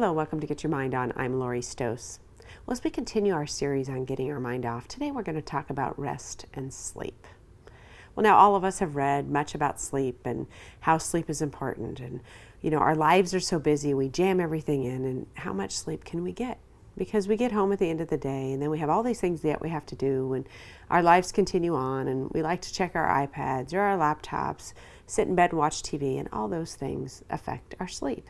Hello, welcome to Get Your Mind On. I'm Lori Stohs. Well, as we continue our series on getting our mind off, today we're going to talk about rest and sleep. Well, now all of us have read much about sleep and how sleep is important. And, our lives are so busy, we jam everything in. And how much sleep can we get? Because we get home at the end of the day and then we have all these things that we have to do and our lives continue on and we like to check our iPads or our laptops, sit in bed and watch TV, and all those things affect our sleep.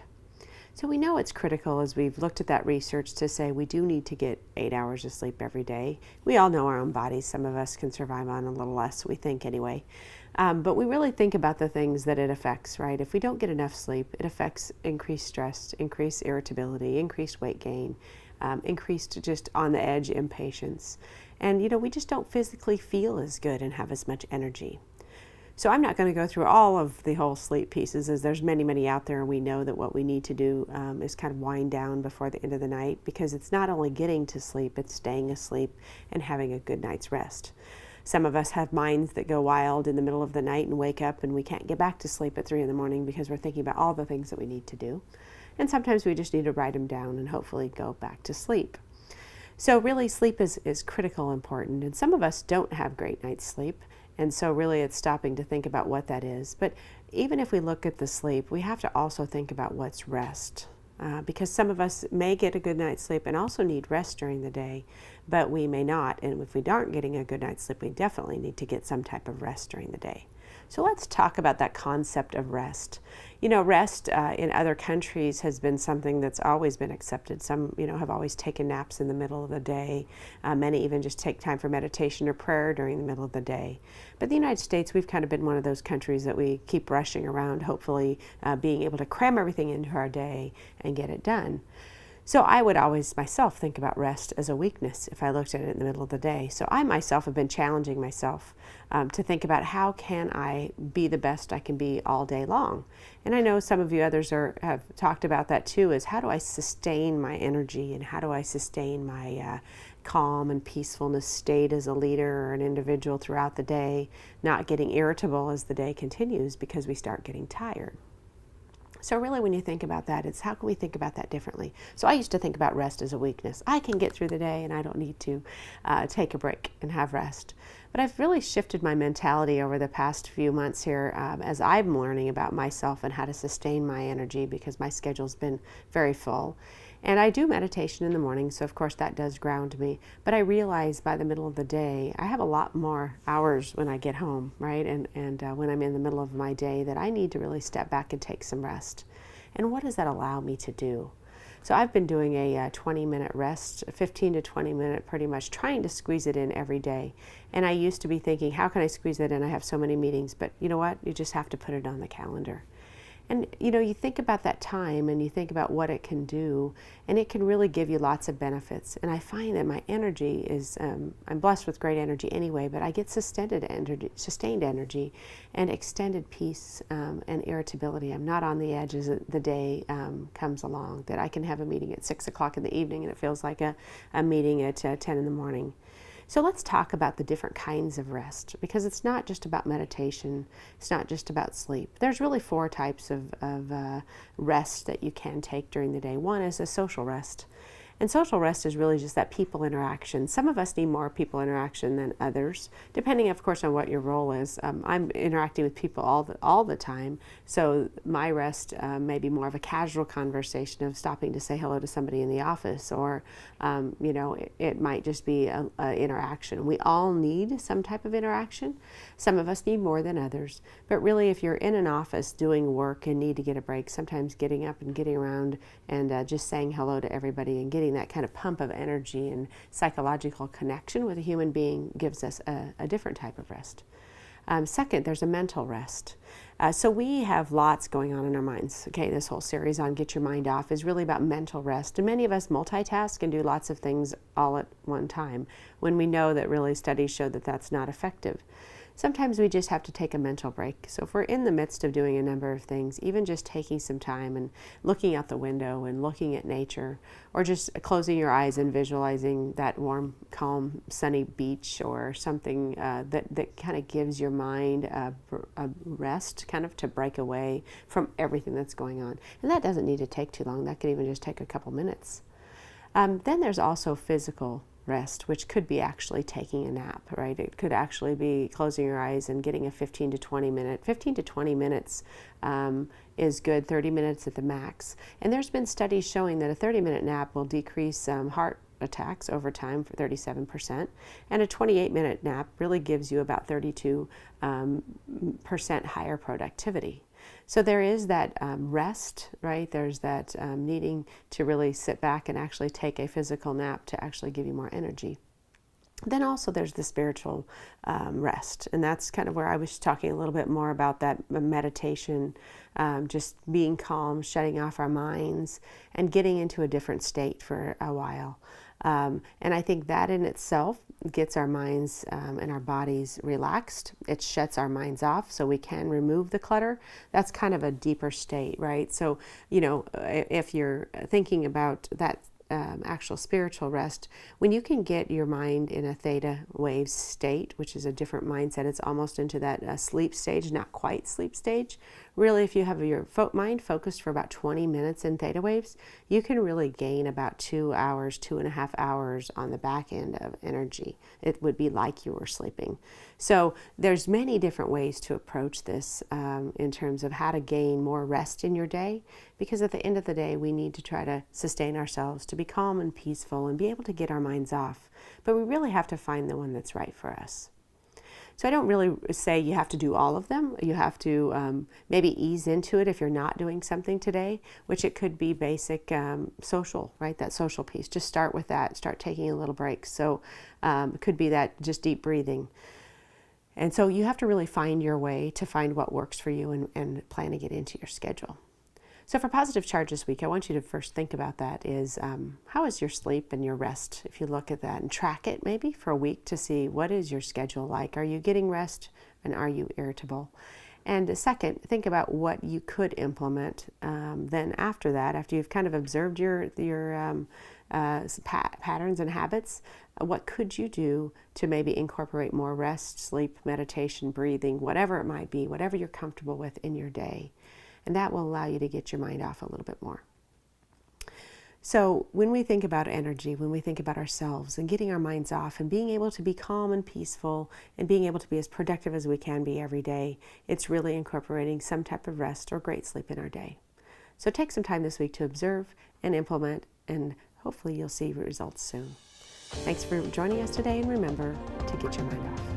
So we know it's critical, as we've looked at that research, to say we do need to get 8 hours of sleep every day. We all know our own bodies. Some of us can survive on a little less, we think anyway. But we really think about the things that it affects, right? If we don't get enough sleep, it affects increased stress, increased irritability, increased weight gain, increased just on the edge impatience. And, we just don't physically feel as good and have as much energy. So I'm not going to go through all of the whole sleep pieces, as there's many out there, and we know that what we need to do is kind of wind down before the end of the night, because it's not only getting to sleep, it's staying asleep and having a good night's rest. Some of us have minds that go wild in the middle of the night and wake up and we can't get back to sleep at 3 a.m. because we're thinking about all the things that we need to do. And sometimes we just need to write them down and hopefully go back to sleep. So really, sleep is critical, important, and some of us don't have great night's sleep. And so really it's stopping to think about what that is. But even if we look at the sleep, we have to also think about what's rest. Because some of us may get a good night's sleep and also need rest during the day, but we may not. And if we aren't getting a good night's sleep, we definitely need to get some type of rest during the day. So let's talk about that concept of rest. Rest in other countries has been something that's always been accepted. Some, have always taken naps in the middle of the day. Many even just take time for meditation or prayer during the middle of the day. But the United States, we've kind of been one of those countries that we keep rushing around, hopefully being able to cram everything into our day and get it done. So I would always myself think about rest as a weakness if I looked at it in the middle of the day. So I myself have been challenging myself to think about how can I be the best I can be all day long. And I know some of you others have talked about that too, is how do I sustain my energy and how do I sustain my calm and peacefulness state as a leader or an individual throughout the day, not getting irritable as the day continues because we start getting tired. So really, when you think about that, it's how can we think about that differently? So I used to think about rest as a weakness. I can get through the day and I don't need to take a break and have rest. But I've really shifted my mentality over the past few months here as I'm learning about myself and how to sustain my energy, because my schedule's been very full. And I do meditation in the morning, so of course that does ground me. But I realize by the middle of the day, I have a lot more hours when I get home, right? And when I'm in the middle of my day, that I need to really step back and take some rest. And what does that allow me to do? So I've been doing a 20-minute rest, 15 to 20 minute, pretty much trying to squeeze it in every day. And I used to be thinking, how can I squeeze it in? I have so many meetings. But you know what? You just have to put it on the calendar. And, you think about that time and you think about what it can do, and it can really give you lots of benefits. And I find that my energy is, I'm blessed with great energy anyway, but I get sustained energy and extended peace and irritability. I'm not on the edge as the day comes along, that I can have a meeting at 6 o'clock in the evening and it feels like a meeting at 10 in the morning. So let's talk about the different kinds of rest, because it's not just about meditation, it's not just about sleep. There's really 4 types of rest that you can take during the day. One is a social rest. And social rest is really just that people interaction. Some of us need more people interaction than others, depending, of course, on what your role is. I'm interacting with people all the time, so my rest may be more of a casual conversation of stopping to say hello to somebody in the office, or it might just be an interaction. We all need some type of interaction. Some of us need more than others, but really, if you're in an office doing work and need to get a break, sometimes getting up and getting around and just saying hello to everybody and getting that kind of pump of energy and psychological connection with a human being gives us a different type of rest. Second, there's a mental rest. So we have lots going on in our minds. Okay, this whole series on Get Your Mind Off is really about mental rest. And many of us multitask and do lots of things all at one time, when we know that really studies show that that's not effective. sometimes we just have to take a mental break. So if we're in the midst of doing a number of things, even just taking some time and looking out the window and looking at nature, or just closing your eyes and visualizing that warm, calm, sunny beach or something that kind of gives your mind a rest, kind of to break away from everything that's going on. And that doesn't need to take too long. That could even just take a couple minutes. Then there's also physical rest, which could be actually taking a nap, right? It could actually be closing your eyes and getting a 15 to 20 minutes is good, 30 minutes at the max. And there's been studies showing that a 30-minute nap will decrease heart attacks over time for 37%, and a 28-minute nap really gives you about 32% higher productivity. So there is that rest, right? There's that needing to really sit back and actually take a physical nap to actually give you more energy. Then also there's the spiritual rest, and that's kind of where I was talking a little bit more about that meditation, just being calm, shutting off our minds, and getting into a different state for a while. And I think that in itself gets our minds and our bodies relaxed. It shuts our minds off so we can remove the clutter. That's kind of a deeper state, right? So, if you're thinking about that actual spiritual rest, when you can get your mind in a theta wave state, which is a different mindset, it's almost into that sleep stage, not quite sleep stage. Really, if you have your mind focused for about 20 minutes in theta waves, you can really gain about 2 hours, 2.5 hours on the back end of energy. It would be like you were sleeping. So there's many different ways to approach this in terms of how to gain more rest in your day, because at the end of the day, we need to try to sustain ourselves, to be calm and peaceful and be able to get our minds off. But we really have to find the one that's right for us. So I don't really say you have to do all of them. You have to maybe ease into it if you're not doing something today, which it could be basic social, right? That social piece. Just start with that. Start taking a little break. So it could be that just deep breathing. And so you have to really find your way to find what works for you and planning it into your schedule. So for positive charge this week, I want you to first think about that is how is your sleep and your rest? If you look at that and track it maybe for a week to see what is your schedule like. Are you getting rest and are you irritable? And second, think about what you could implement then after that, after you've kind of observed your patterns and habits, what could you do to maybe incorporate more rest, sleep, meditation, breathing, whatever it might be, whatever you're comfortable with in your day. And that will allow you to get your mind off a little bit more. So when we think about energy, when we think about ourselves and getting our minds off and being able to be calm and peaceful and being able to be as productive as we can be every day, it's really incorporating some type of rest or great sleep in our day. So take some time this week to observe and implement, and hopefully you'll see results soon. Thanks for joining us today, and remember to get your mind off.